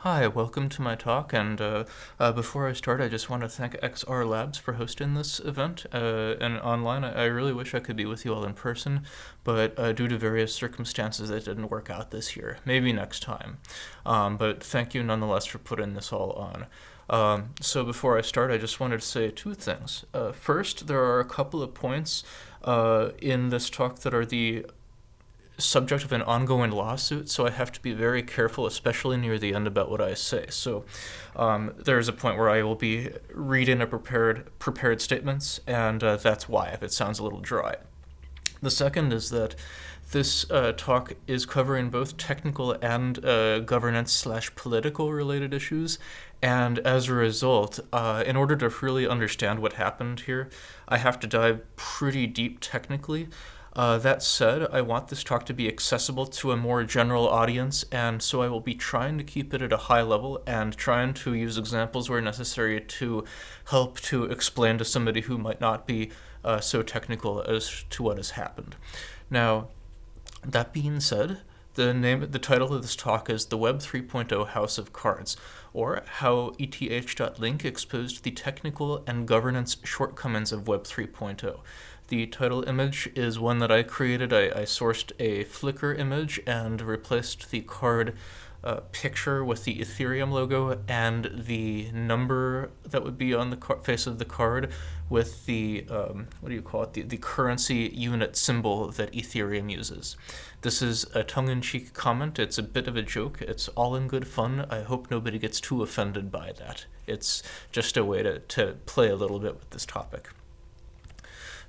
Hi, welcome to my talk, and before I start, I just want to thank XR Labs for hosting this event, and online. I really wish I could be with you all in person, but due to various circumstances, it didn't work out this year. Maybe next time. But thank you nonetheless for putting this all on. So before I start, I just wanted to say two things. First, there are a couple of points in this talk that are the subject of an ongoing lawsuit, so I have to be very careful, especially near the end, about what I say. So there's a point where I will be reading a prepared statements, and that's why, if it sounds a little dry. The second is that this talk is covering both technical and governance/political related issues, and as a result, in order to really understand what happened here, I have to dive pretty deep technically. That said, I want this talk to be accessible to a more general audience, and so I will be trying to keep it at a high level and trying to use examples where necessary to help to explain to somebody who might not be so technical as to what has happened. Now, that being said, the title of this talk is The Web 3.0 House of Cards, or How ETH.link Exposed the Technical and Governance Shortcomings of Web 3.0. The title image is one that I created. I sourced a Flickr image and replaced the card picture with the Ethereum logo and the number that would be on the face of the card with the, the currency unit symbol that Ethereum uses. This is a tongue-in-cheek comment. It's a bit of a joke. It's all in good fun. I hope nobody gets too offended by that. It's just a way to play a little bit with this topic.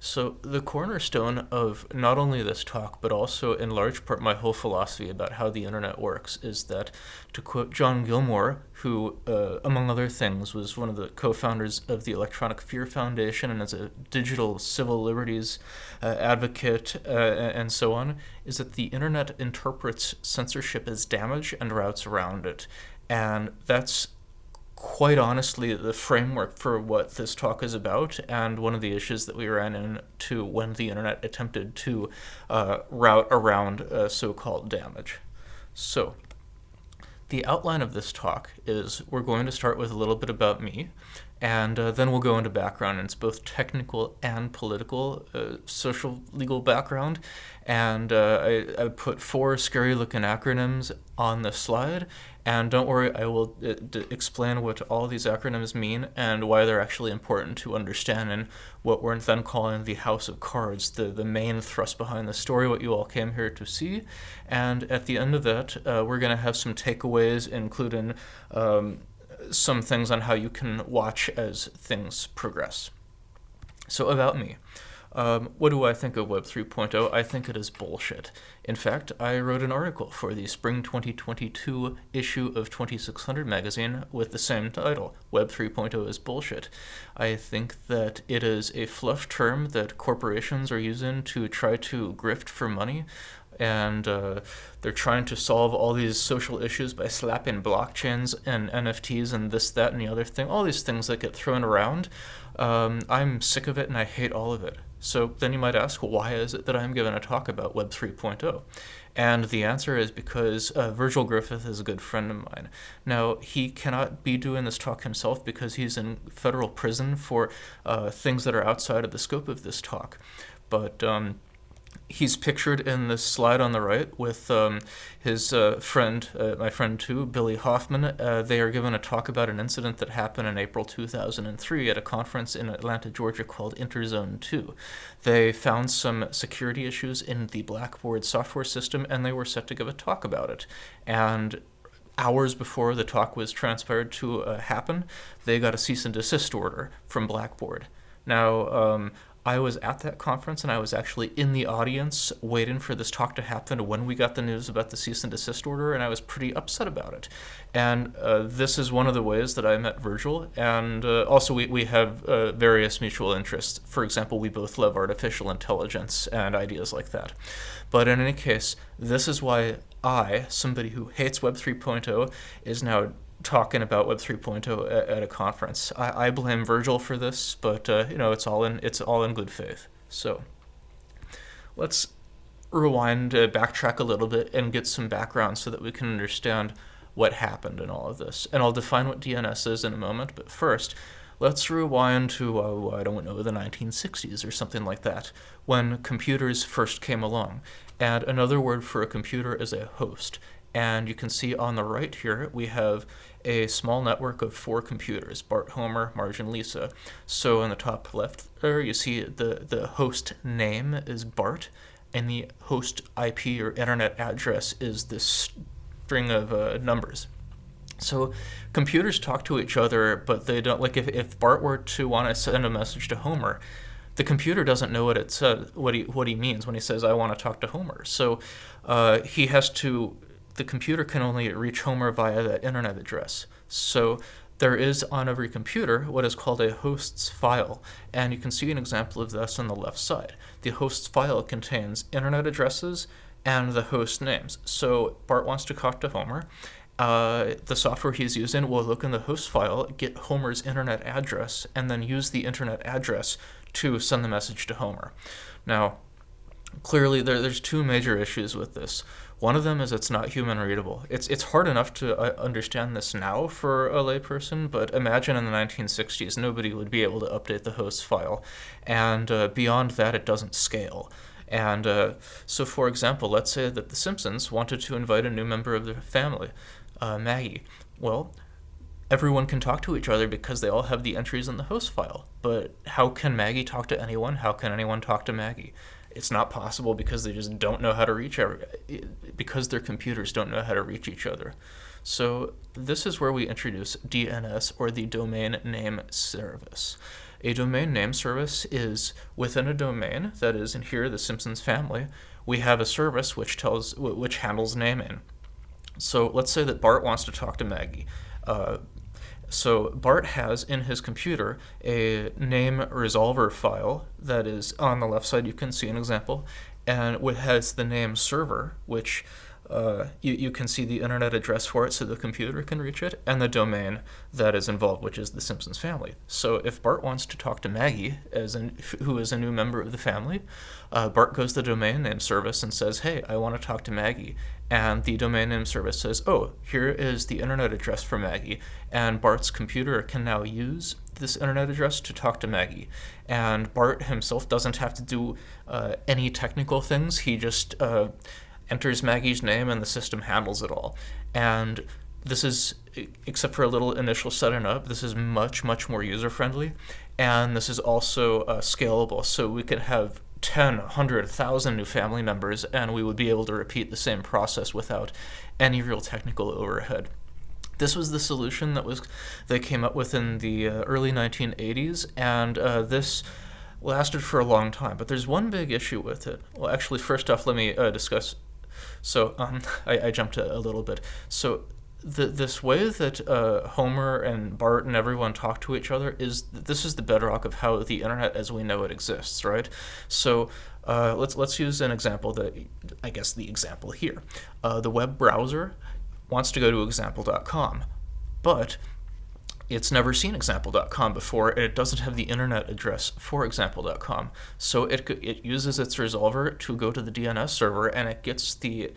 So the cornerstone of not only this talk, but also in large part my whole philosophy about how the internet works is that, to quote John Gilmore, who, among other things, was one of the co-founders of the Electronic Fear Foundation and is a digital civil liberties advocate and so on, is that the internet interprets censorship as damage and routes around it. And that's quite honestly the framework for what this talk is about, and one of the issues that we ran into when the internet attempted to route around so-called damage. So the outline of this talk is we're going to start with a little bit about me, and then we'll go into background. And it's both technical and political, social legal background. And I put 4 scary-looking acronyms on the slide. And don't worry, I will explain what all these acronyms mean and why they're actually important to understanding what we're then calling the House of Cards, the main thrust behind the story, what you all came here to see. And at the end of that, we're going to have some takeaways, including some things on how you can watch as things progress. So about me. What do I think of Web 3.0? I think it is bullshit. In fact, I wrote an article for the spring 2022 issue of 2600 magazine with the same title, Web 3.0 is bullshit. I think that it is a fluff term that corporations are using to try to grift for money, and they're trying to solve all these social issues by slapping blockchains and NFTs and this, that, and the other thing, all these things that get thrown around. I'm sick of it and I hate all of it. So then you might ask, why is it that I'm giving a talk about Web 3.0? And the answer is because Virgil Griffith is a good friend of mine. Now, he cannot be doing this talk himself because he's in federal prison for things that are outside of the scope of this talk. But he's pictured in this slide on the right with his friend, my friend too, Billy Hoffman. They are giving a talk about an incident that happened in April 2003 at a conference in Atlanta, Georgia called Interzone 2. They found some security issues in the Blackboard software system, and they were set to give a talk about it. And hours before the talk was transpired to happen, they got a cease and desist order from Blackboard. Now, I was at that conference, and I was actually in the audience waiting for this talk to happen when we got the news about the cease and desist order, and I was pretty upset about it. And this is one of the ways that I met Virgil, and also we have various mutual interests. For example, we both love artificial intelligence and ideas like that. But in any case, this is why I, somebody who hates Web 3.0, is now talking about Web 3.0 at a conference. I blame Virgil for this, but it's all in good faith. So let's rewind, backtrack a little bit, and get some background so that we can understand what happened in all of this. And I'll define what DNS is in a moment, but first, let's rewind to, I don't know, the 1960s or something like that, when computers first came along. And another word for a computer is a host. And you can see on the right here, we have a small network of 4 computers, Bart, Homer, Marge, and Lisa. So in the top left there, you see the host name is Bart, and the host IP or internet address is this string of numbers. So computers talk to each other, but they don't, like if Bart were to want to send a message to Homer, the computer doesn't know what it says, what he means when he says, I want to talk to Homer. So he has to, the computer can only reach Homer via that internet address. So there is on every computer what is called a hosts file, and you can see an example of this on the left side. The hosts file contains internet addresses and the host names. So Bart wants to talk to Homer. The software he's using will look in the host file, get Homer's internet address, and then use the internet address to send the message to Homer. Now, clearly there's 2 major issues with this. One of them is it's not human readable. It's hard enough to understand this now for a layperson, but imagine in the 1960s nobody would be able to update the host file, and beyond that it doesn't scale. And so for example, let's say that the Simpsons wanted to invite a new member of their family, Maggie. Well, everyone can talk to each other because they all have the entries in the host file. But how can Maggie talk to anyone? How can anyone talk to Maggie? It's not possible because they just don't know how to reach because their computers don't know how to reach each other. So this is where we introduce DNS, or the Domain Name Service. A domain name service is within a domain, that is in here the Simpsons family, we have a service which handles naming. So let's say that Bart wants to talk to Maggie. So Bart has in his computer a name resolver file that is on the left side. You can see an example, and it has the name server, which you can see the internet address for it so the computer can reach it, and the domain that is involved, which is the Simpsons family. So if Bart wants to talk to Maggie, who is a new member of the family, Bart goes to the domain name service and says, hey, I want to talk to Maggie. And the domain name service says, oh, here is the internet address for Maggie. And Bart's computer can now use this internet address to talk to Maggie. And Bart himself doesn't have to do any technical things. He just enters Maggie's name and the system handles it all. And this is, except for a little initial setting up, this is much, much more user-friendly. And this is also scalable, so we could have 10, 100, 1,000 new family members, and we would be able to repeat the same process without any real technical overhead. This was the solution that they came up with in the early 1980s, and this lasted for a long time. But there's one big issue with it. Well, actually, first off, let me discuss. So I jumped a little bit. So this way that Homer and Bart and everyone talk to each other this is the bedrock of how the internet as we know it exists, right? So let's use an example I guess the example here. The web browser wants to go to example.com, but it's never seen example.com before, and it doesn't have the internet address for example.com. So it uses its resolver to go to the DNS server, and it gets the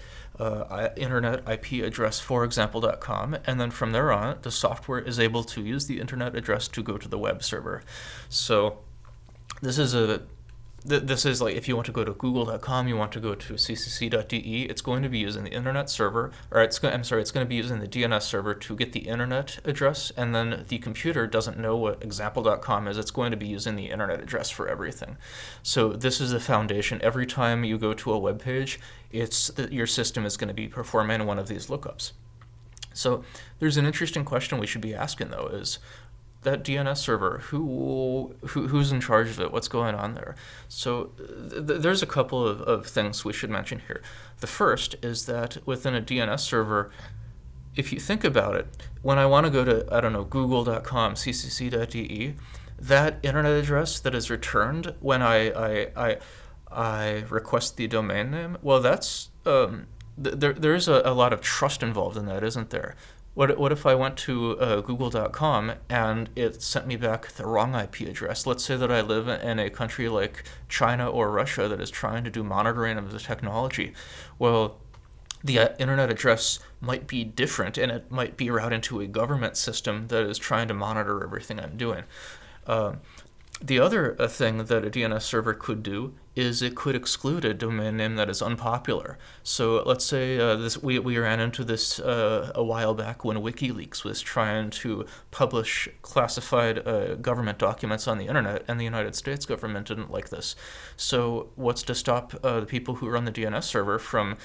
internet IP address for example.com, and then from there on, the software is able to use the internet address to go to the web server. So this is like if you want to go to google.com, you want to go to ccc.de, it's going to be using the internet server, or it's going to be using the DNS server to get the internet address, and then the computer doesn't know what example.com is, it's going to be using the internet address for everything. So this is the foundation. Every time you go to a web page, your system is going to be performing one of these lookups. So there's an interesting question we should be asking though, is that DNS server, who's in charge of it? What's going on there? So there's a couple of things we should mention here. The first is that within a DNS server, if you think about it, when I want to go to, I don't know, google.com, ccc.de, that internet address that is returned when I request the domain name, well, that's there's a lot of trust involved in that, isn't there? What if I went to google.com and it sent me back the wrong IP address? Let's say that I live in a country like China or Russia that is trying to do monitoring of the technology. Well, the internet address might be different, and it might be routed into a government system that is trying to monitor everything I'm doing. The other thing that a DNS server could do is it could exclude a domain name that is unpopular. So let's say we ran into this a while back when WikiLeaks was trying to publish classified government documents on the internet, and the United States government didn't like this. So what's to stop the people who run the DNS server from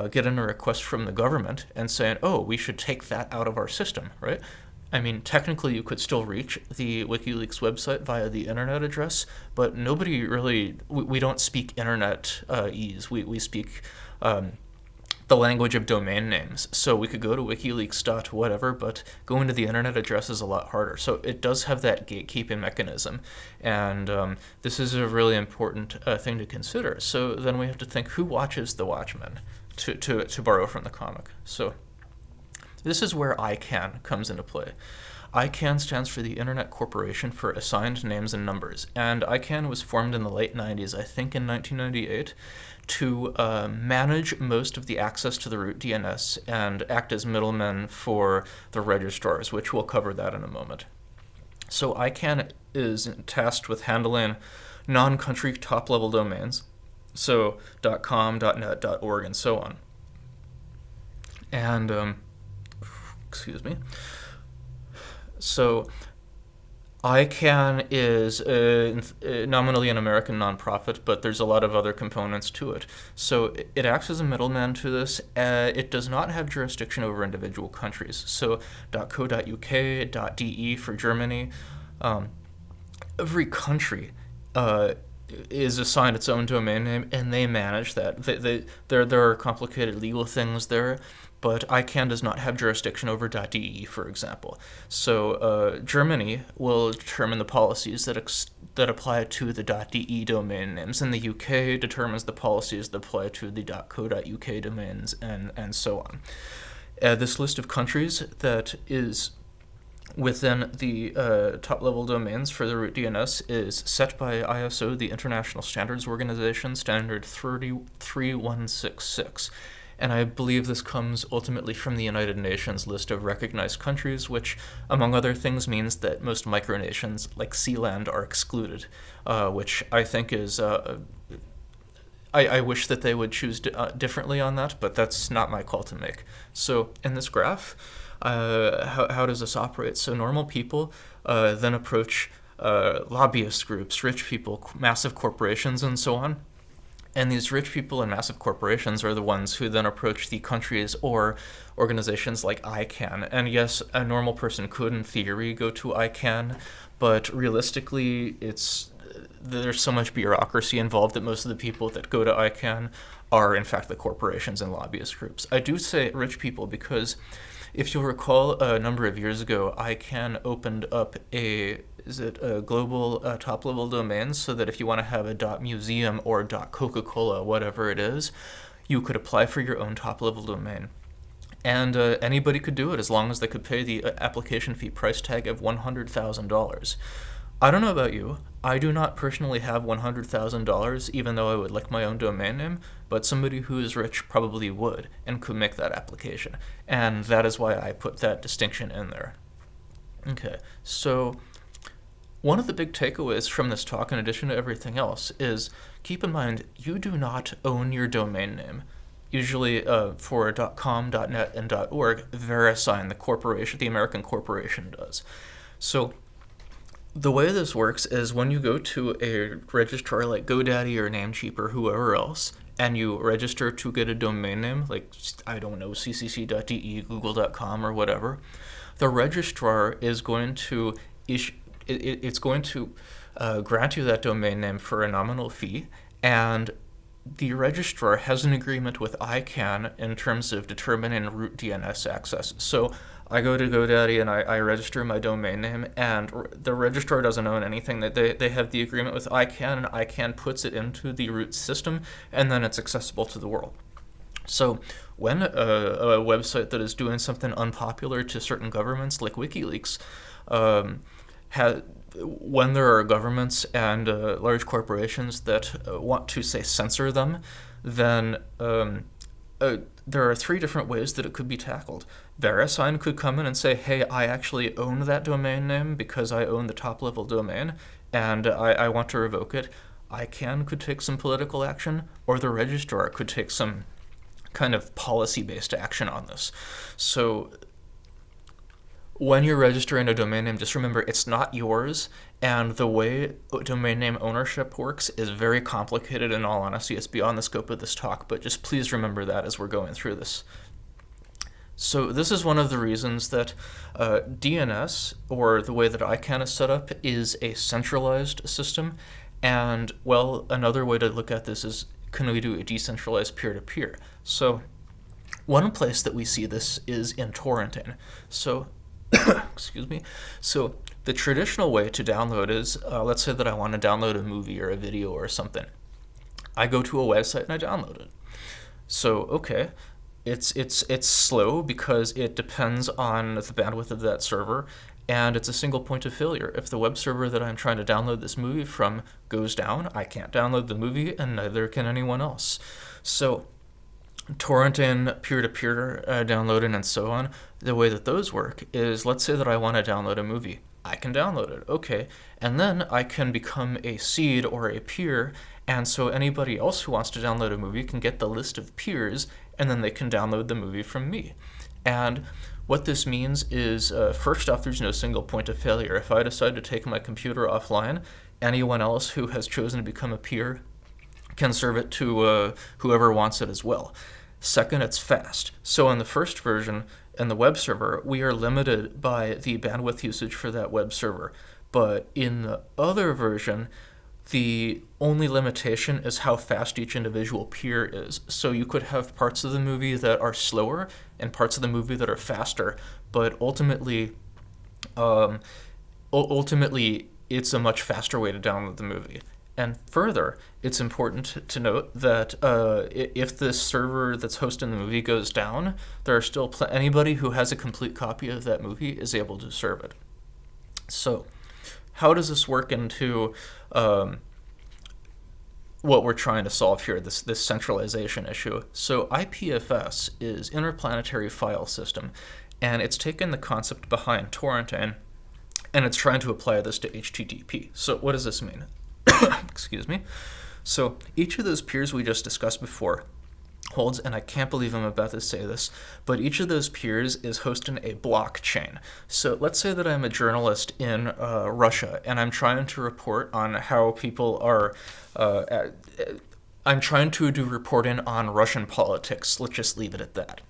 getting a request from the government and saying, oh, we should take that out of our system, right? I mean, technically you could still reach the WikiLeaks website via the internet address, but nobody really, we don't speak internet ease. We speak the language of domain names. So we could go to wikileaks.whatever, but going to the internet address is a lot harder. So it does have that gatekeeping mechanism. And this is a really important thing to consider. So then we have to think, who watches the watchmen, to borrow from the comic. So this is where ICANN comes into play. ICANN stands for the Internet Corporation for Assigned Names and Numbers, and ICANN was formed in the late 90s, I think in 1998, to manage most of the access to the root DNS and act as middlemen for the registrars, which we'll cover that in a moment. So ICANN is tasked with handling non-country top-level domains, so .com, .net, .org, and so on. And excuse me. So ICANN is nominally an American nonprofit, but there's a lot of other components to it. So it acts as a middleman to this. It does not have jurisdiction over individual countries. So .co.uk, .de for Germany. Every country is assigned its own domain name, and they manage that. There are complicated legal things there, but ICANN does not have jurisdiction over .de, for example. So Germany will determine the policies that apply to the .de domain names, and the UK determines the policies that apply to the .co.uk domains, and so on. This list of countries that is within the top-level domains for the root DNS is set by ISO, the International Standards Organization, standard 33166. And I believe this comes ultimately from the United Nations list of recognized countries, which, among other things, means that most micronations, like Sealand, are excluded, which I think is... I wish that they would choose differently on that, but that's not my call to make. So in this graph, how does this operate? So normal people then approach lobbyist groups, rich people, massive corporations, and so on. And these rich people and massive corporations are the ones who then approach the countries or organizations like ICANN. And yes, a normal person could, in theory, go to ICANN, but realistically, there's so much bureaucracy involved that most of the people that go to ICANN are, in fact, the corporations and lobbyist groups. I do say rich people because, if you'll recall, a number of years ago, ICANN opened up a global top-level domain, so that if you want to have a .museum or .coca-cola, whatever it is, you could apply for your own top-level domain. And anybody could do it as long as they could pay the application fee price tag of $100,000. I don't know about you. I do not personally have $100,000, even though I would like my own domain name, but somebody who is rich probably would and could make that application. And that is why I put that distinction in there. Okay, so one of the big takeaways from this talk, in addition to everything else, is keep in mind you do not own your domain name. Usually for .com, .net, and .org, VeriSign, the American corporation, does. So the way this works is when you go to a registrar like Godaddy or Namecheap or whoever else, and you register to get a domain name, like, I don't know, ccc.de, google.com, or whatever, the registrar is going to grant you that domain name for a nominal fee, and the registrar has an agreement with ICANN in terms of determining root DNS access. So I go to GoDaddy and I register my domain name, and the registrar doesn't own anything. They have the agreement with ICANN, and ICANN puts it into the root system, and then it's accessible to the world. So when a website that is doing something unpopular to certain governments, like WikiLeaks, when there are governments and large corporations that want to, say, censor them, then there are three different ways that it could be tackled. VeriSign could come in and say, hey, I actually own that domain name because I own the top-level domain, and I want to revoke it. ICANN could take some political action, or the registrar could take some kind of policy-based action on this. So when you're registering a domain name, just remember it's not yours, and the way domain name ownership works is very complicated. In all honesty, it's beyond the scope of this talk, but just please remember that as we're going through this. So this is one of the reasons that DNS, or the way that ICANN is set up, is a centralized system. And, well, another way to look at this is, can we do a decentralized peer-to-peer? So one place that we see this is in torrenting. So, excuse me. So the traditional way to download is, let's say that I want to download a movie or a video or something. I go to a website and I download it. So, okay, it's slow because it depends on the bandwidth of that server, and it's a single point of failure. If the web server that I'm trying to download this movie from goes down, I can't download the movie, and neither can anyone else. So torrenting, peer-to-peer downloading, and so on, the way that those work is, let's say that I want to download a movie. I can download it, okay, and then I can become a seed or a peer, and so anybody else who wants to download a movie can get the list of peers, and then they can download the movie from me. And what this means is, first off, there's no single point of failure. If I decide to take my computer offline, anyone else who has chosen to become a peer can serve it to whoever wants it as well. Second, it's fast. So in the first version, in the web server, we are limited by the bandwidth usage for that web server. But in the other version, the only limitation is how fast each individual peer is. So you could have parts of the movie that are slower and parts of the movie that are faster, but ultimately it's a much faster way to download the movie. And further, it's important to note that if this server that's hosting the movie goes down, there are still anybody who has a complete copy of that movie is able to serve it. So how does this work into what we're trying to solve here, this centralization issue? So IPFS is Interplanetary File System, and it's taken the concept behind torrenting, and it's trying to apply this to HTTP. So what does this mean? Excuse me. So each of those peers we just discussed before holds, and I can't believe I'm about to say this, but each of those peers is hosting a blockchain. So let's say that I'm a journalist in Russia, and I'm trying to report on how people are, I'm trying to do reporting on Russian politics. Let's just leave it at that.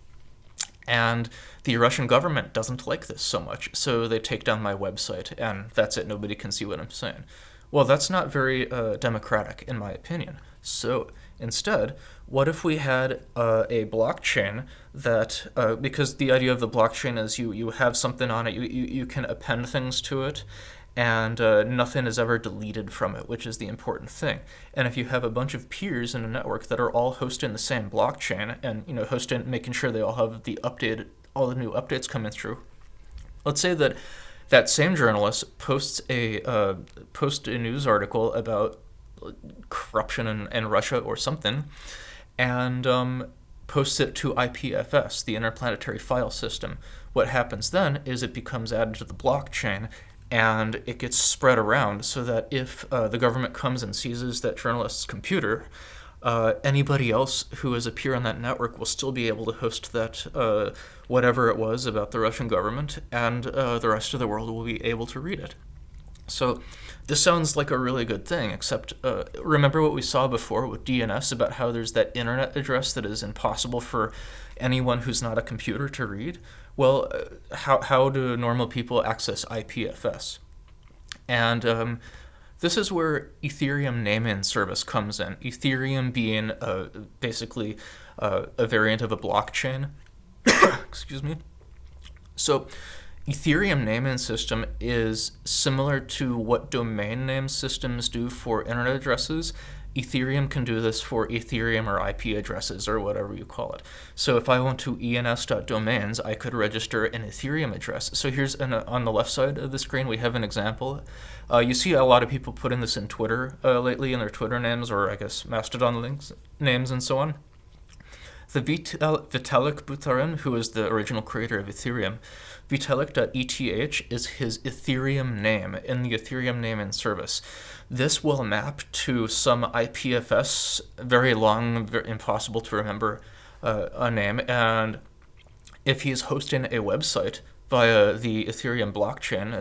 And the Russian government doesn't like this so much, so they take down my website, and that's it. Nobody can see what I'm saying. Well, that's not very democratic, in my opinion. So instead, what if we had a blockchain that, because the idea of the blockchain is you have something on it, you can append things to it, and nothing is ever deleted from it, which is the important thing. And if you have a bunch of peers in a network that are all hosting the same blockchain, and making sure they all have all the new updates coming through, let's say that same journalist posts a news article about corruption in Russia or something, and posts it to IPFS, the Interplanetary File System. What happens then is it becomes added to the blockchain, and it gets spread around so that if the government comes and seizes that journalist's computer, anybody else who is a peer on that network will still be able to host that whatever it was about the Russian government, and the rest of the world will be able to read it. So this sounds like a really good thing, except remember what we saw before with DNS about how there's that internet address that is impossible for anyone who's not a computer to read? Well, how do normal people access IPFS? And this is where Etherum Name Service comes in. Ethereum being basically a variant of a blockchain. Excuse me. So Ethereum naming system is similar to what domain name systems do for internet addresses. Ethereum can do this for Ethereum or IP addresses or whatever you call it. So if I went to ens.domains, I could register an Ethereum address. So here's on the left side of the screen, we have an example. You see a lot of people putting this in Twitter lately in their Twitter names, or I guess Mastodon links names and so on. The Vitalik Buterin, who is the original creator of Ethereum, Vitalik.eth is his Ethereum name in the Ethereum Name Service. This will map to some IPFS, very long, very impossible to remember a name, and if he's hosting a website via the Ethereum blockchain,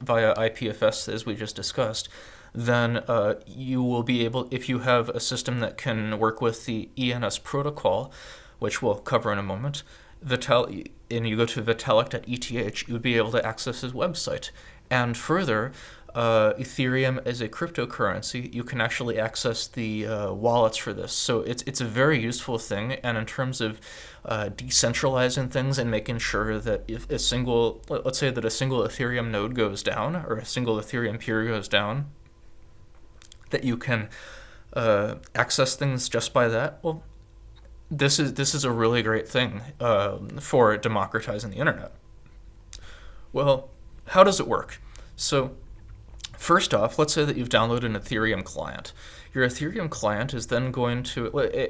via IPFS, as we just discussed, then you will be able, if you have a system that can work with the ENS protocol, which we'll cover in a moment, and you go to vitalik.eth, you would be able to access his website. And further, Ethereum as a cryptocurrency, you can actually access the wallets for this. So it's a very useful thing, and in terms of decentralizing things and making sure that if let's say that a single Ethereum node goes down, or a single Ethereum peer goes down, that you can access things just by that. Well, this is a really great thing for democratizing the internet. Well, how does it work? So first off, let's say that you've downloaded an Ethereum client. Your Ethereum client is then going to,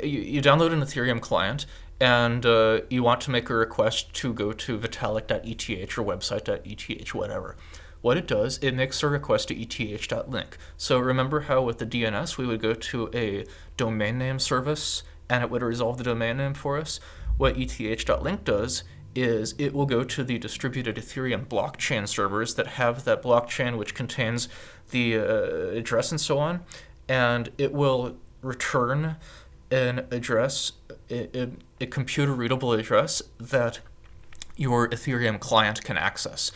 you download an Ethereum client, and you want to make a request to go to vitalik.eth or website.eth, whatever. What it does, it makes a request to eth.link. So remember how with the DNS we would go to a domain name service and it would resolve the domain name for us? What eth.link does is it will go to the distributed Ethereum blockchain servers that have that blockchain which contains the address and so on, and it will return an address, a computer-readable address that your Ethereum client can access.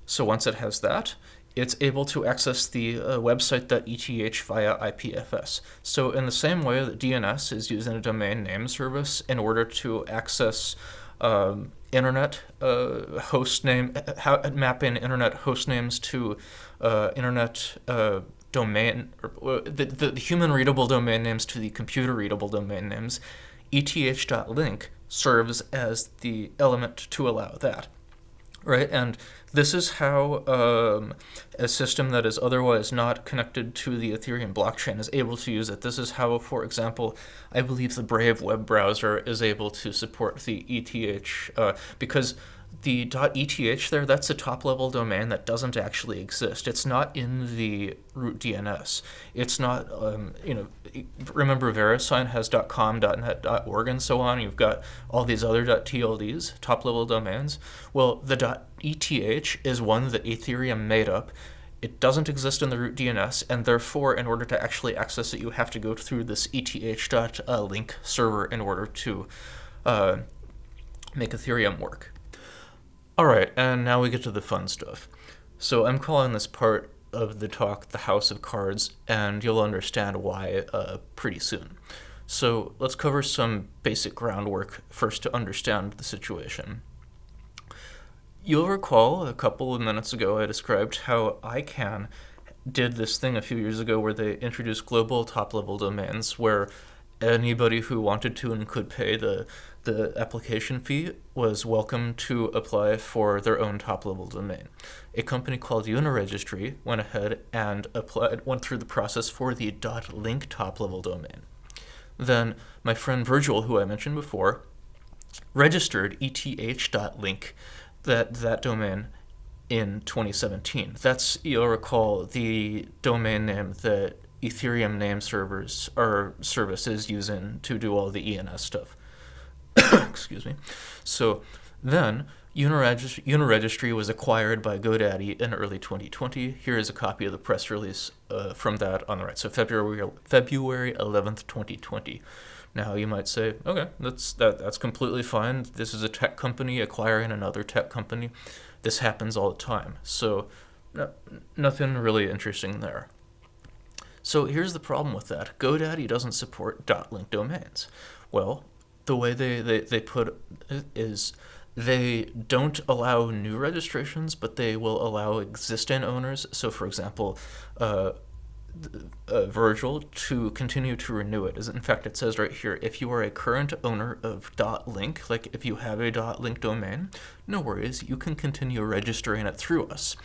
So once it has that, it's able to access the website.eth via IPFS. So in the same way that DNS is using a domain name service in order to access internet host name, mapping internet host names to internet domain, the human readable domain names to the computer readable domain names, eth.link serves as the element to allow that. Right, and this is how a system that is otherwise not connected to the Ethereum blockchain is able to use it. This is how, for example, I believe the Brave web browser is able to support the ETH, because the .eth there, that's a top-level domain that doesn't actually exist. It's not in the root DNS. It's not, remember VeriSign has .com, .net, .org, and so on. You've got all these other .tlds, top-level domains. Well, the .eth is one that Ethereum made up. It doesn't exist in the root DNS, and therefore, in order to actually access it, you have to go through this eth.link server in order to make Ethereum work. All right, and now we get to the fun stuff. So I'm calling this part of the talk the House of Cards, and you'll understand why pretty soon. So let's cover some basic groundwork first to understand the situation. You'll recall a couple of minutes ago I described how ICANN did this thing a few years ago where they introduced global top-level domains where anybody who wanted to and could pay the application fee was welcome to apply for their own top-level domain. A company called Uniregistry went ahead and went through the process for the .link top-level domain. Then my friend Virgil, who I mentioned before, registered eth.link, that domain, in 2017. That's, you'll recall, the domain name that Ethereum Name Service is using to do all the ENS stuff. Excuse me. So then Uniregistry was acquired by Godaddy in early 2020. Here is a copy of the press release from that on the right. So February 11th, 2020. Now you might say, okay, that's completely fine. This is a tech company acquiring another tech company. This happens all the time. So nothing really interesting there. So here's the problem with that. GoDaddy doesn't support .link domains. Well, the way they put it is they don't allow new registrations, but they will allow existing owners. So, for example, Virgil to continue to renew it. In fact, it says right here, if you are a current owner of .link, like if you have a .link domain, no worries, you can continue registering it through us.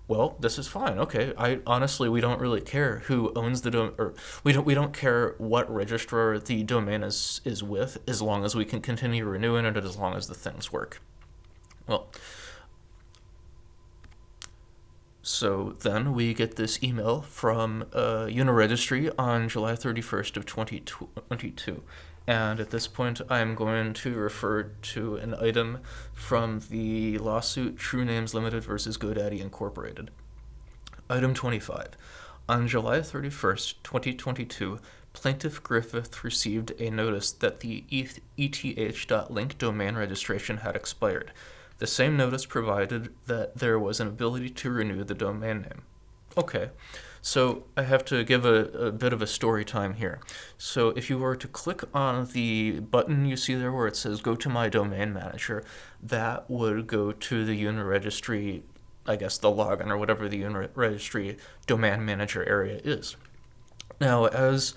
Well, this is fine. Okay, I honestly we don't really care who owns the or we don't care what registrar the domain is with, as long as we can continue renewing it, as long as the things work. Well, so then we get this email from Uniregistry on July 31st of 2022. And at this point, I'm going to refer to an item from the lawsuit True Names Limited versus GoDaddy Incorporated. Item 25. On July 31st, 2022, Plaintiff Griffith received a notice that the eth.link domain registration had expired. The same notice provided that there was an ability to renew the domain name. Okay, so I have to give a bit of a story time here. So if you were to click on the button you see there where it says go to my domain manager, that would go to the Uniregistry, I guess the login or whatever the Uniregistry domain manager area is. Now, as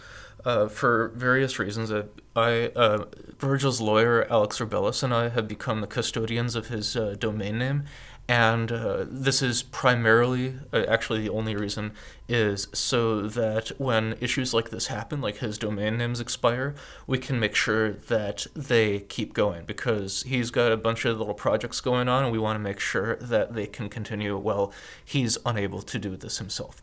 for various reasons, Virgil's lawyer, Alex Rebellis, and I have become the custodians of his domain name. And this is primarily, actually the only reason, is so that when issues like this happen, like his domain names expire, we can make sure that they keep going, because he's got a bunch of little projects going on, and we want to make sure that they can continue while he's unable to do this himself.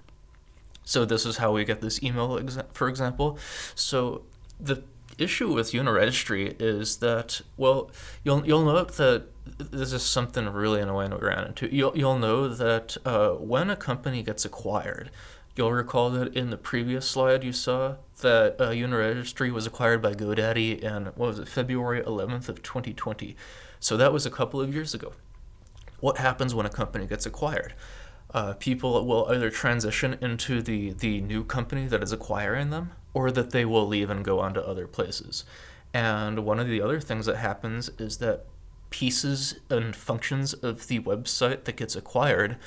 So this is how we get this email, for example. So the issue with Uniregistry is that, well, you'll note that this is something really annoying we ran into. You'll know that when a company gets acquired, you'll recall that in the previous slide you saw that Uniregistry was acquired by GoDaddy in, what was it, February 11th of 2020. So that was a couple of years ago. What happens when a company gets acquired? People will either transition into the new company that is acquiring them, or that they will leave and go on to other places. And one of the other things that happens is that pieces and functions of the website that gets acquired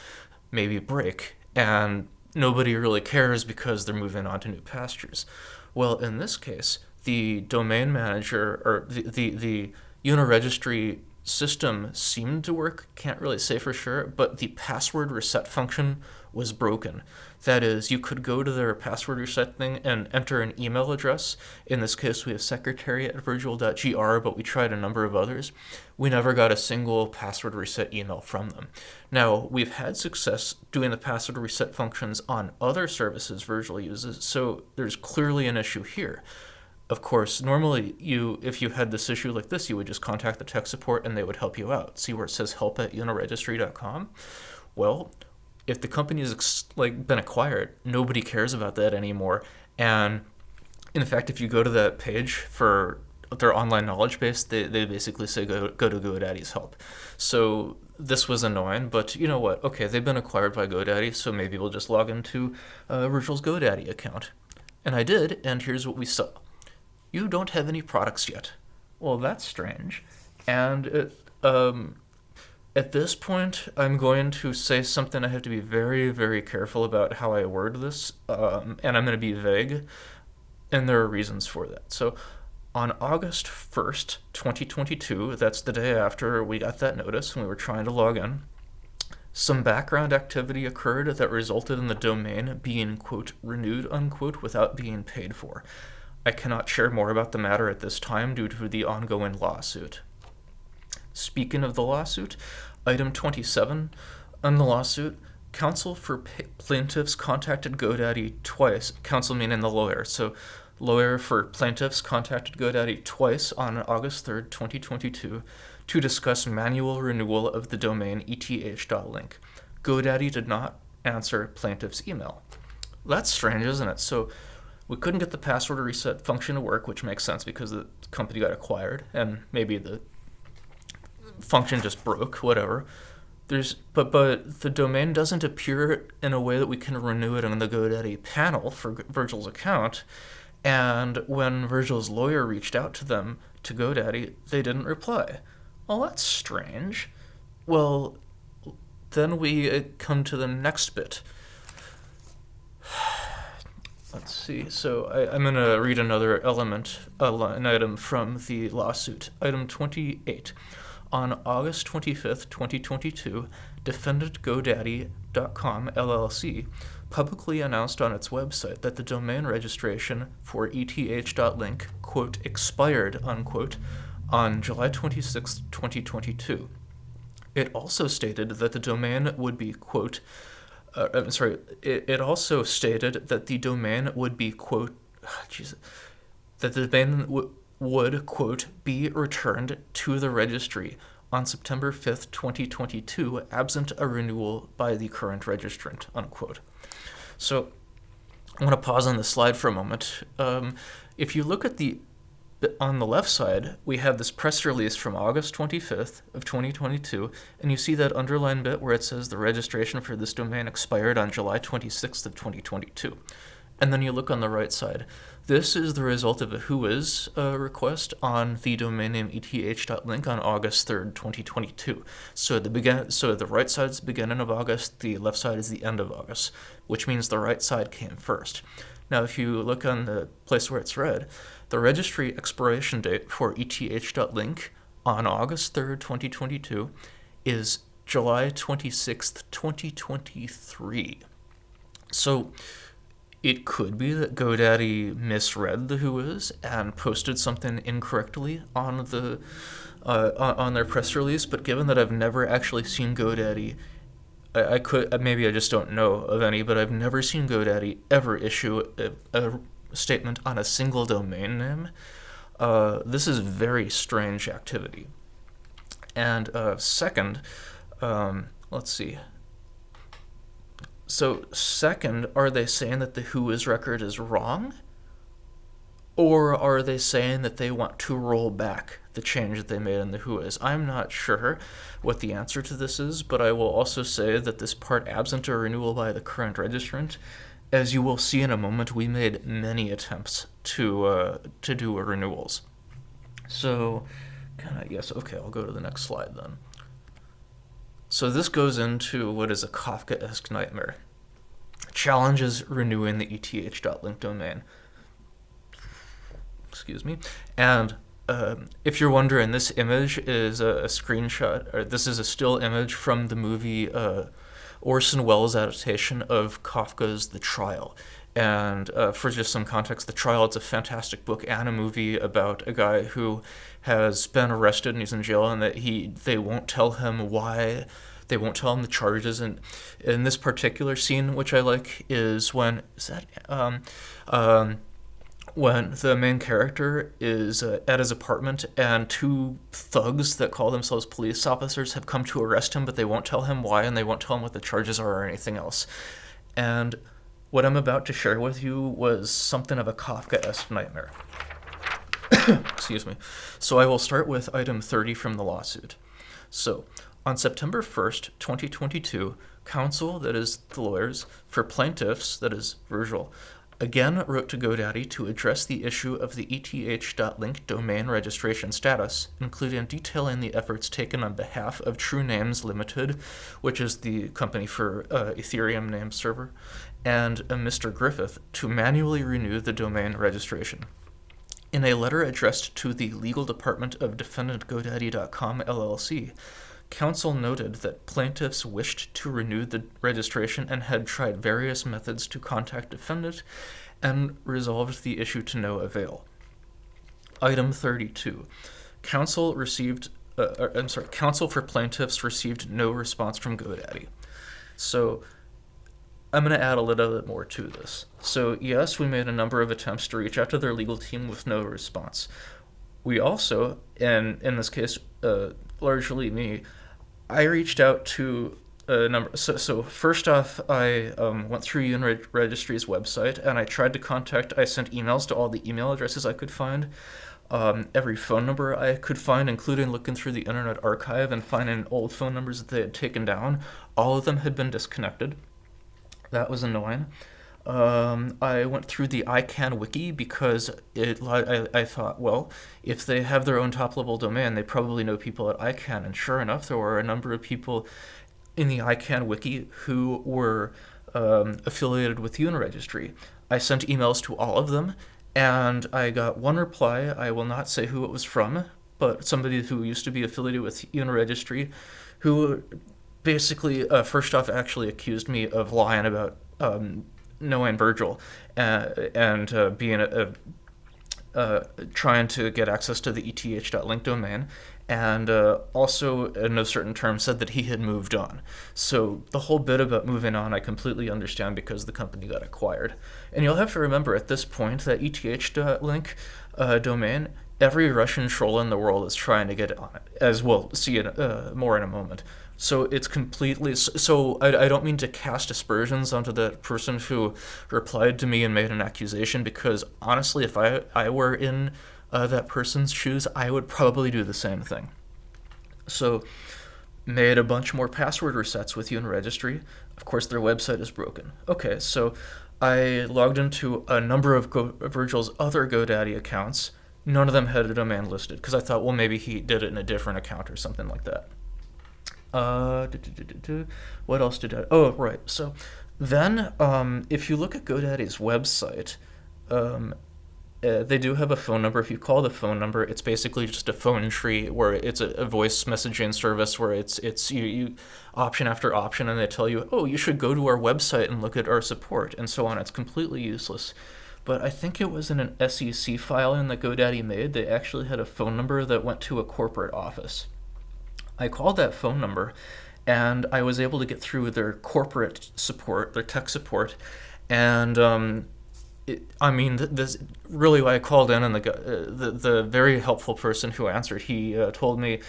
maybe break, and nobody really cares because they're moving on to new pastures. Well, in this case, the domain manager, or the Uniregistry system seemed to work, can't really say for sure, but the password reset function was broken. That is, you could go to their password reset thing and enter an email address. In this case, we have secretary@virtual.gr, but we tried a number of others. We never got a single password reset email from them. Now, we've had success doing the password reset functions on other services Virtual uses, so there's clearly an issue here. Of course, normally if you had this issue like this, you would just contact the tech support and they would help you out. See where it says help@uniregistry.com? Well, if the company has been acquired, nobody cares about that anymore. And in fact, if you go to that page for their online knowledge base, they basically say go to GoDaddy's help. So this was annoying, but you know what? Okay, they've been acquired by GoDaddy, so maybe we'll just log into Virtual's GoDaddy account. And I did, and here's what we saw. You don't have any products yet. Well, that's strange. And at this point, I'm going to say something I have to be very, very careful about how I word this, and I'm going to be vague, and there are reasons for that. So on August 1st, 2022, that's the day after we got that notice and we were trying to log in, some background activity occurred that resulted in the domain being, quote, renewed, unquote, without being paid for. I cannot share more about the matter at this time due to the ongoing lawsuit. Speaking of the lawsuit, item 27 on the lawsuit, counsel for plaintiffs contacted GoDaddy twice, counsel meaning the lawyer, so lawyer for plaintiffs contacted GoDaddy twice on August 3rd, 2022 to discuss manual renewal of the domain eth.link. GoDaddy did not answer plaintiff's email. That's strange, isn't it? So we couldn't get the password reset function to work, which makes sense because the company got acquired and maybe the function just broke, whatever. But the domain doesn't appear in a way that we can renew it on the GoDaddy panel for Virgil's account. And when Virgil's lawyer reached out to them, to GoDaddy, they didn't reply. Well, that's strange. Well, then we come to the next bit. Let's see. So I'm going to read another an item from the lawsuit. Item 28. On August 25th, 2022, defendant Godaddy.com LLC publicly announced on its website that the domain registration for eth.link, quote, expired, unquote, on July 26, 2022. It also stated that the domain would be, quote, it also stated that the domain would be, quote, that the domain would, quote, be returned to the registry on September 5th, 2022, absent a renewal by the current registrant, unquote. So I'm going to pause on this slide for a moment. If you look at on the left side, we have this press release from August 25th of 2022, and you see that underlined bit where it says the registration for this domain expired on July 26th of 2022. And then you look on the right side. This is the result of a whois request on the domain name eth.link on August 3rd, 2022. So the right side is the beginning of August, the left side is the end of August, which means the right side came first. Now, if you look on the place where it's red, the registry expiration date for eth.link on August 3rd, 2022 is July 26th, 2023. So it could be that GoDaddy misread the whois and posted something incorrectly on on their press release, but given that I've never actually seen GoDaddy, maybe I just don't know of any, but I've never seen GoDaddy ever issue a statement on a single domain name. This is very strange activity. And second, let's see. So second, are they saying that the whois record is wrong? Or are they saying that they want to roll back the change that they made in the whois? I'm not sure what the answer to this is, but I will also say that this part absent a renewal by the current registrant, as you will see in a moment, we made many attempts to do renewals. So, yes, okay, I'll go to the next slide then. So this goes into what is a Kafkaesque nightmare. Challenges renewing the eth.link domain. Excuse me. And if you're wondering, this image is a screenshot, or this is a still image from the movie Orson Welles' adaptation of Kafka's The Trial. And for just some context, The Trial, it's a fantastic book and a movie about a guy who has been arrested and he's in jail, and that they won't tell him why, they won't tell him the charges. And in this particular scene, which I like, is when the main character is at his apartment and two thugs that call themselves police officers have come to arrest him, but they won't tell him why and they won't tell him what the charges are or anything else. And what I'm about to share with you was something of a Kafkaesque nightmare. Excuse me. So I will start with item 30 from the lawsuit. So, on September 1st, 2022, counsel, that is the lawyers, for plaintiffs, that is Virgil, again wrote to GoDaddy to address the issue of the eth.link domain registration status, including detailing the efforts taken on behalf of True Names Limited, which is the company for Etherum Name Server, and Mr. Griffith to manually renew the domain registration. In a letter addressed to the legal department of defendant Godaddy.com LLC, counsel noted that plaintiffs wished to renew the registration and had tried various methods to contact defendant and resolved the issue to no avail. Item 32. Counsel for plaintiffs received no response from GoDaddy. So I'm going to add a little bit more to this. So yes, we made a number of attempts to reach out to their legal team with no response. We also, and in this case, largely me, I reached out to a number. So first off, I went through UN Registry's website and I tried to contact. I sent emails to all the email addresses I could find, every phone number I could find, including looking through the Internet Archive and finding old phone numbers that they had taken down. All of them had been disconnected. That was annoying. I went through the ICANN wiki because I thought, well, if they have their own top-level domain, they probably know people at ICANN. And sure enough, there were a number of people in the ICANN wiki who were affiliated with UN Registry. I sent emails to all of them, and I got one reply. I will not say who it was from, but somebody who used to be affiliated with Uniregistry, who basically, first off, actually accused me of lying about knowing Virgil and being trying to get access to the eth.link domain, and also in no certain terms said that he had moved on. So the whole bit about moving on I completely understand because the company got acquired. And you'll have to remember at this point that eth.link domain, every Russian troll in the world is trying to get on it, as we'll see it more in a moment. So it's completely... So I don't mean to cast aspersions onto that person who replied to me and made an accusation, because honestly, if I were in that person's shoes, I would probably do the same thing. So made a bunch more password resets with Uniregistry. Of course, their website is broken. Okay, so I logged into a number of Virgil's other GoDaddy accounts. None of them had a domain listed, because I thought, well, maybe he did it in a different account or something like that. What else did I... Oh, right. So then, if you look at GoDaddy's website, they do have a phone number. If you call the phone number, it's basically just a phone tree where it's a voice messaging service where it's you option after option, and they tell you, oh, you should go to our website and look at our support, and so on. It's completely useless. But I think it was in an SEC filing that GoDaddy made. They actually had a phone number that went to a corporate office. I called that phone number, and I was able to get through their corporate support, their tech support, and this really why I called in, and the very helpful person who answered, he told me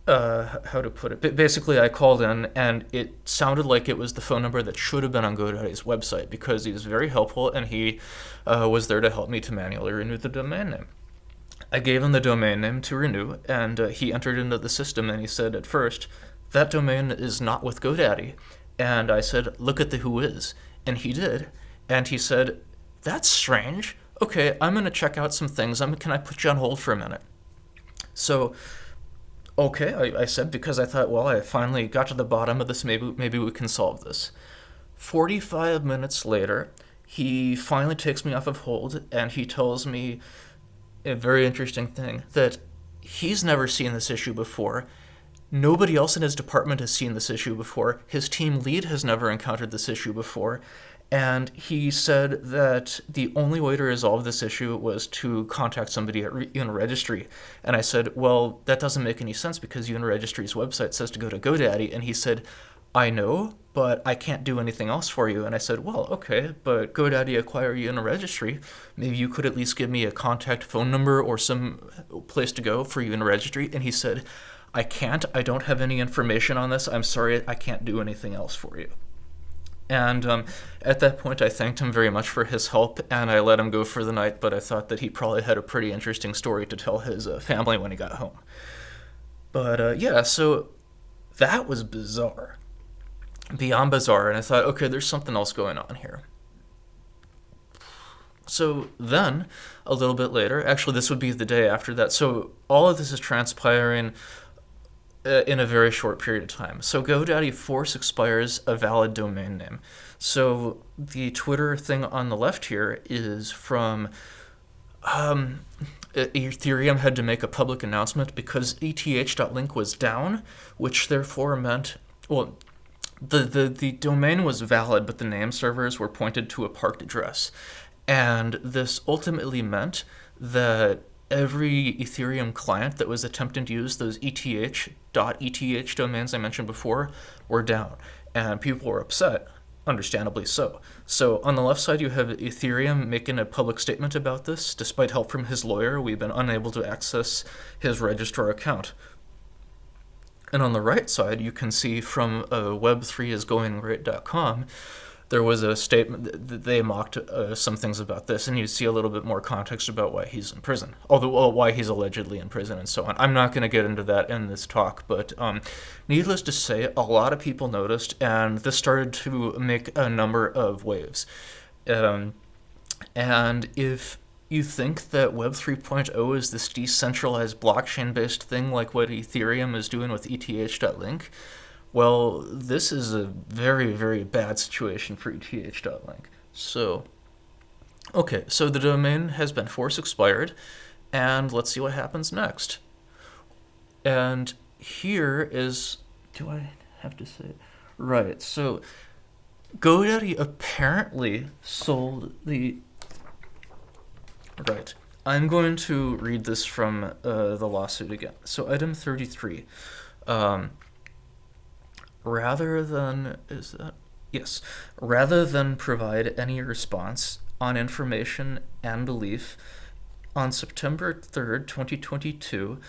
how to put it. Basically, I called in, and it sounded like it was the phone number that should have been on GoDaddy's website, because he was very helpful, and he was there to help me to manually renew the domain name. I gave him the domain name to renew, and he entered into the system, and he said at first, that domain is not with GoDaddy. And I said, look at the who is. And he did. And he said, that's strange. Okay, I'm going to check out some things. Can I put you on hold for a minute? So, okay, I said, because I thought, well, I finally got to the bottom of this. Maybe we can solve this. 45 minutes later, he finally takes me off of hold, and he tells me a very interesting thing, that he's never seen this issue before. Nobody else in his department has seen this issue before. His team lead has never encountered this issue before. And he said that the only way to resolve this issue was to contact somebody at Uniregistry. And I said, well, that doesn't make any sense, because Uniregistry's website says to go to GoDaddy. And he said, I know, but I can't do anything else for you. And I said, well, okay, but GoDaddy acquired Uniregistry. Maybe you could at least give me a contact phone number or some place to go for Uniregistry. And he said, I can't. I don't have any information on this. I'm sorry, I can't do anything else for you. And at that point, I thanked him very much for his help, and I let him go for the night, but I thought that he probably had a pretty interesting story to tell his family when he got home. But yeah, so that was bizarre. Beyond bizarre, and I thought, okay, there's something else going on here. So then, a little bit later, actually this would be the day after that, so all of this is transpiring in a very short period of time. So GoDaddy force expires a valid domain name. So the Twitter thing on the left here is from Ethereum had to make a public announcement because eth.link was down, which therefore meant, well, the domain was valid, but the name servers were pointed to a parked address. And this ultimately meant that every Ethereum client that was attempting to use those .eth domains I mentioned before were down. And people were upset, understandably so. So on the left side, you have Ethereum making a public statement about this. Despite help from his lawyer, we've been unable to access his registrar account. And on the right side, you can see from web3isgoinggreat.com, there was a statement that they mocked some things about this, and you see a little bit more context about why he's in prison, although why he's allegedly in prison and so on. I'm not going to get into that in this talk, but needless to say, a lot of people noticed, and this started to make a number of waves. And if you think that Web 3.0 is this decentralized blockchain-based thing like what Ethereum is doing with eth.link, well, this is a very, very bad situation for eth.link. So, okay, so the domain has been force expired, And let's see what happens next. And here is, do I have to say it? Right, so GoDaddy apparently sold the, right, I'm going to read this from the lawsuit again. So item 33, rather than provide any response on information and belief, on September 3rd, 2022,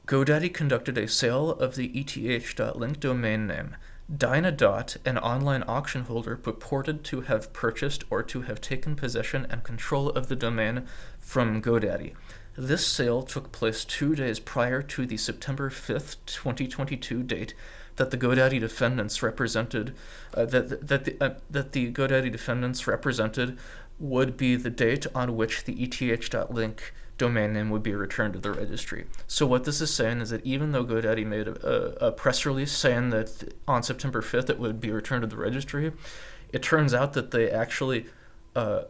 GoDaddy conducted a sale of the eth.link domain name. Dynadot, an online auction holder, purported to have purchased or to have taken possession and control of the domain from GoDaddy. This sale took place 2 days prior to the September 5th, 2022 date that the GoDaddy defendants represented would be the date on which the eth.link domain name would be returned to the registry. So what this is saying is that even though GoDaddy made a press release saying that on September 5th it would be returned to the registry, it turns out that they actually, I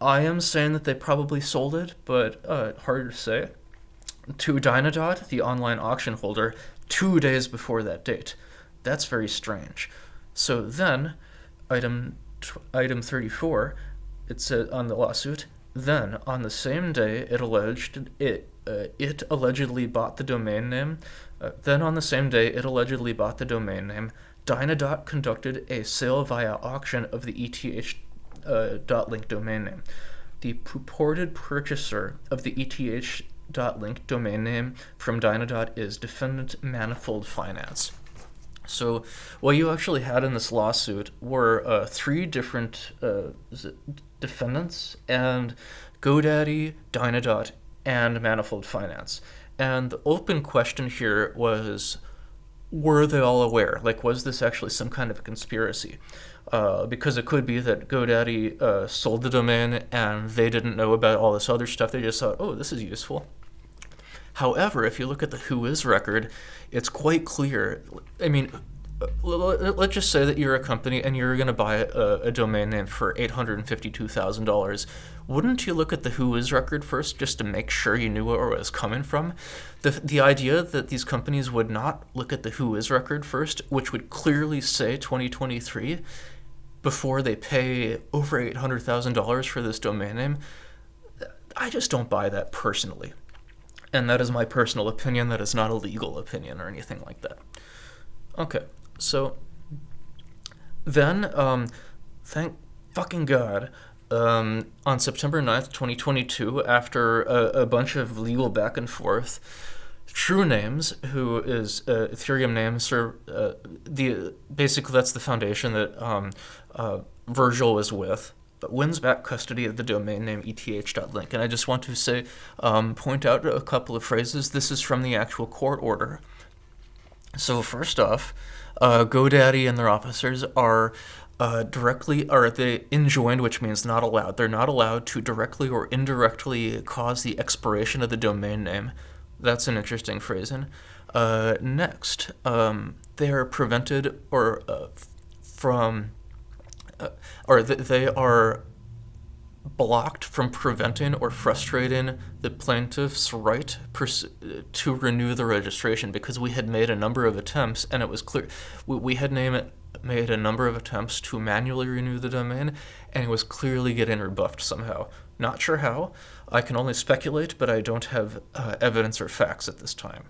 am saying that they probably sold it, but hard to say, to Dynadot, the online auction holder, 2 days before that date. That's very strange. So then, item 34, it said on the lawsuit, then, on the same day it allegedly bought the domain name, Dynadot conducted a sale via auction of the eth.link domain name. The purported purchaser of the eth.link domain name from Dynadot is defendant Manifold Finance. So what you actually had in this lawsuit were 3 different defendants, and GoDaddy, Dynadot, and Manifold Finance. And the open question here was, were they all aware? Like, was this actually some kind of a conspiracy? Because it could be that GoDaddy sold the domain and they didn't know about all this other stuff. They just thought, oh, this is useful. However, if you look at the Whois record, it's quite clear. I mean, let's just say that you're a company and you're going to buy a domain name for $852,000. Wouldn't you look at the Whois record first just to make sure you knew where it was coming from? The idea that these companies would not look at the Whois record first, which would clearly say 2023, before they pay over $800,000 for this domain name, I just don't buy that personally. And that is my personal opinion. That is not a legal opinion or anything like that. Okay, so then, thank fucking God, on September 9th, 2022, after a bunch of legal back and forth, True Names, who is Etherum Name Service, basically that's the foundation that Virgil was with, but wins back custody of the domain name eth.link. And I just want to say, point out a couple of phrases. This is from the actual court order. So first off, GoDaddy and their officers are they enjoined, which means not allowed. They're not allowed to directly or indirectly cause the expiration of the domain name. That's an interesting phrasing. Next, they are prevented they are blocked from preventing or frustrating the plaintiff's right to renew the registration, because we had made a number of attempts, and it was clear we had made a number of attempts to manually renew the domain, and it was clearly getting rebuffed somehow. Not sure how. I can only speculate, but I don't have evidence or facts at this time.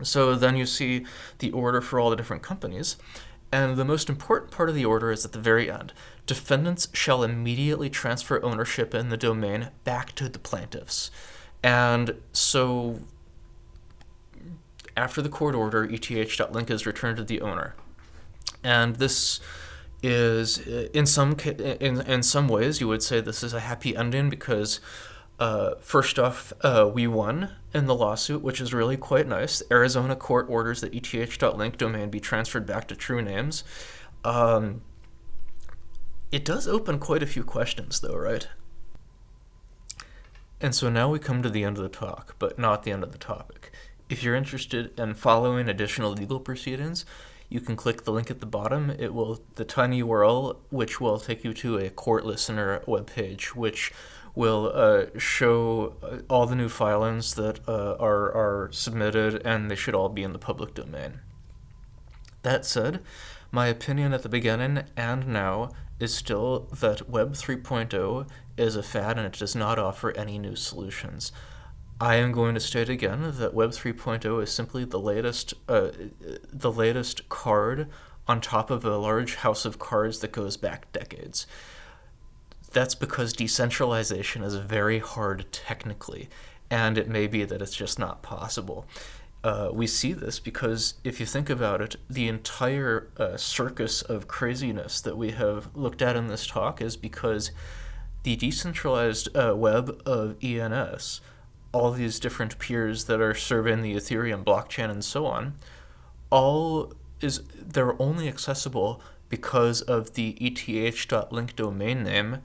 So then you see the order for all the different companies. And the most important part of the order is at the very end. Defendants shall immediately transfer ownership in the domain back to the plaintiffs. And so after the court order, eth.link is returned to the owner. And this is, in some ways, you would say this is a happy ending, because first off, we won in the lawsuit, which is really quite nice. The Arizona court orders that eth.link domain be transferred back to True Names. It does open quite a few questions, though, right? And so now we come to the end of the talk, but not the end of the topic. If you're interested in following additional legal proceedings, you can click the link at the bottom. The tiny URL, which will take you to a court listener webpage, which will show all the new filings that are submitted, and they should all be in the public domain. That said, my opinion at the beginning and now is still that Web 3.0 is a fad and it does not offer any new solutions. I am going to state again that Web 3.0 is simply the latest card on top of a large house of cards that goes back decades. That's because decentralization is very hard technically, and it may be that it's just not possible. We see this because, if you think about it, the entire circus of craziness that we have looked at in this talk is because the decentralized web of ENS, all these different peers that are serving the Ethereum blockchain and so on, they're only accessible because of the eth.link domain name,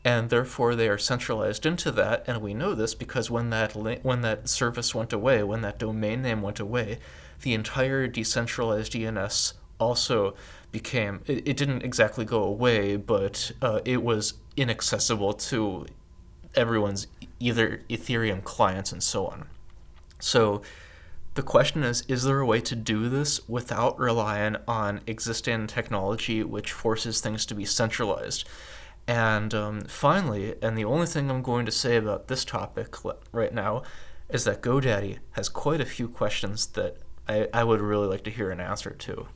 and therefore they are centralized into that. And we know this because when that service went away, when that domain name went away, the entire decentralized DNS also became, it didn't exactly go away, but it was inaccessible to everyone's either Ethereum clients and so on. So the question is there a way to do this without relying on existing technology which forces things to be centralized? And finally, and the only thing I'm going to say about this topic right now, is that Godaddy has quite a few questions that I would really like to hear an answer to.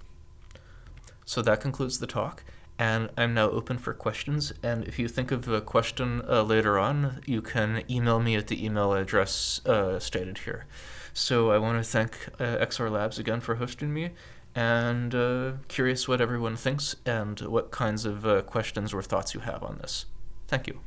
So that concludes the talk, and I'm now open for questions. And if you think of a question later on, you can email me at the email address stated here. So I want to thank XR Labs again for hosting me, and curious what everyone thinks and what kinds of questions or thoughts you have on this. Thank you.